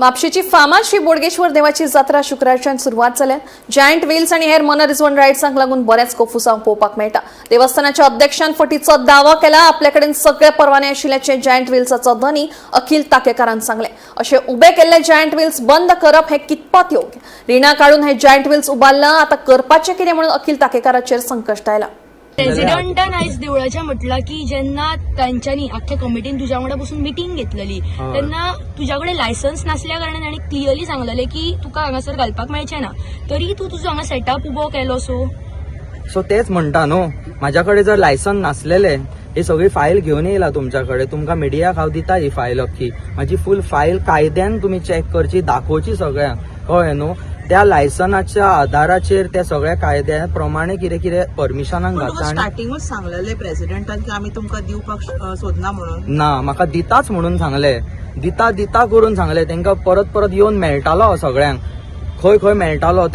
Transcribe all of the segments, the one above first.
म्हापशेची फामाद श्री बोडगेश्वर देवाची जात्रा शुक्रारच्यान सुरवात जाल्या। जायंट व्हील्स आणि हेर मनरिजवण रायड्सांक लागून बरेच कोफुसांक पळोवपाक मेळटा। देवस्थानाच्या अध्यक्षान फटीचो दावो केला। आपल्या कडेन सगळे परवाने आशिल्ल्याचे जायंट व्हील्साचो धनी अखिल ताकेकारान सांगले। अशे उबे केल्ले जायंट व्हील्स बंद करप हे कितपत योग्य? रिणां काढून हे जायंट व्हील्स उबारला, आता करपाचें कितें म्हणून अखिल ताकेकाराचेर संकश्ट आयला। प्रेसिडेंटान आयज देवळाच्या म्हटला की जेन्ना तांच्यांनी आख्या कमिटीन तुज्या वांगडा बसून मिटींग घेतलेली तेन्ना तुज्या कडेन लायसन्स नासल्या कारणान तांणी क्लियरली सांगलेलें की तुका हांगासर घालपाक मेळचें ना, तरी तूं तुजो हांगा सेटअप उबो केलो सो तेच म्हणटा न्हू, म्हाज्या कडेन जर लायसन नासलेले ही सगळी फायल घेवन येयला तुमच्या कडेन, तुमकां मिडियाक हांव दिता ही फायल अख्खी, म्हाजी फूल फायल कायद्यान तुमी चॅक करची, दाखोवची सगळ्यांक, कळ्ळें न्हू। त्या लायसनाच्या आधाराचेर त्या सगळ्या कायद्या प्रमाणे कितें कितें परमिशनाक घातला। स्टार्टिंगूच सांगलेले प्रेसिडेंटान की आमी तुमकां दिवपाक सोदना म्हणून। ना, म्हाका दिताच म्हणून सांगले, दिता करून सांगले। तांकां परत परत येवन मेळटालो सगळ्यांक, खंय खंय मेळटालो,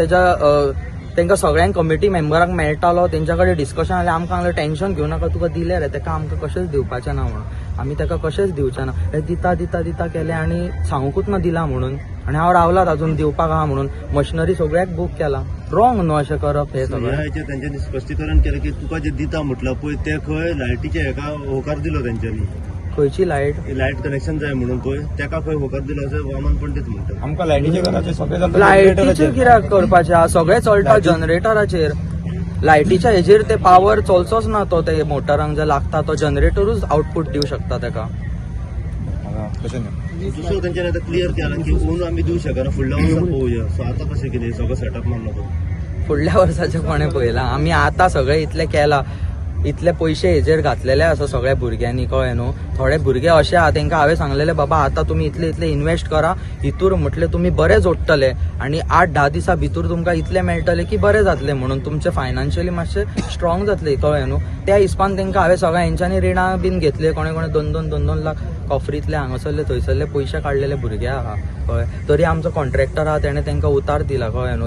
तांकां सगळ्यांक कमिटी मेंबरांक मेळटालो, तेंच्या कडेन डिस्कशन जालें। आमकां हांगलें टेन्शन घेवं नाका, तुका दिलें रे, ताका आमकां कशेंच दिवपाचें ना म्हणून, आमी ताका कशेंच दिवचें ना। दिता केलें आनी सांगूकूच ना दिला म्हणून, आनी हांव रावला तातून दिवपाक आहा म्हणून मशिनरी सगळ्याक बूक केला। रॉंग न्हू अशें करप हे सगळें। त्यांच्यानी स्पश्टीकरण केलं की तुका जे दिता म्हटलं पळय ते खंय लायटीचे हेका होकार दिलो तेंच्यांनी, खंयची लायट कनेक्शन जाय म्हणून पळय तेका खंय होकार दिलो अशें वामन पंडित म्हणटा। आमकां लायटीचे घराचे सगळे लायटीचेर कित्याक करपाचें आहा? सगळें चलता जनरेटराचेर, लायटीच्या हेजेर ते पावर चलचोच ना, तो ते मोटरांक जे लागता तो जनरेटरूच आउटपुट दिवं शकता ताका। दुसरो तेंच्यानी आतां क्लियर केला की ओन आमी दिवं शकना, फुडल्या वर्सा पळोवया। सो आतां कशें कितें सगळं सेटअप मारलो तो फुडल्या वर्साचें कोणें पळयलां? आमी आतां सगळें इतलें केलां, इतले पयशे हेजेर घातलेले आसा सगळ्या भुरग्यांनी, कळ्ळें न्हू। थोडे भुरगे अशे आहा तांकां हांवें सांगलेलें बाबा आतां तुमी इतले इन्वेस्ट करा, हितूर म्हटलें तुमी बरे जोडटले आनी 8-10 दिसां भितर तुमकां इतले मेळटले की बरें जातलें म्हणून, तुमचे फायनान्शियली मातशे स्ट्रॉंग जातले, कळ्ळें न्हू। त्या हिसपान तांकां हांवें सगळ्या हेंच्यांनी रिणां बीन घेतले, कोणे 2-2 लाख कॉफरीतले हांगासरले थंयसरले पयशे काडलेले भुरगे आहा, कळ्ळें। तरी आमचो कॉन्ट्रॅक्टर आहा तेणे तांकां उतार दिला, कळ्ळें न्हू।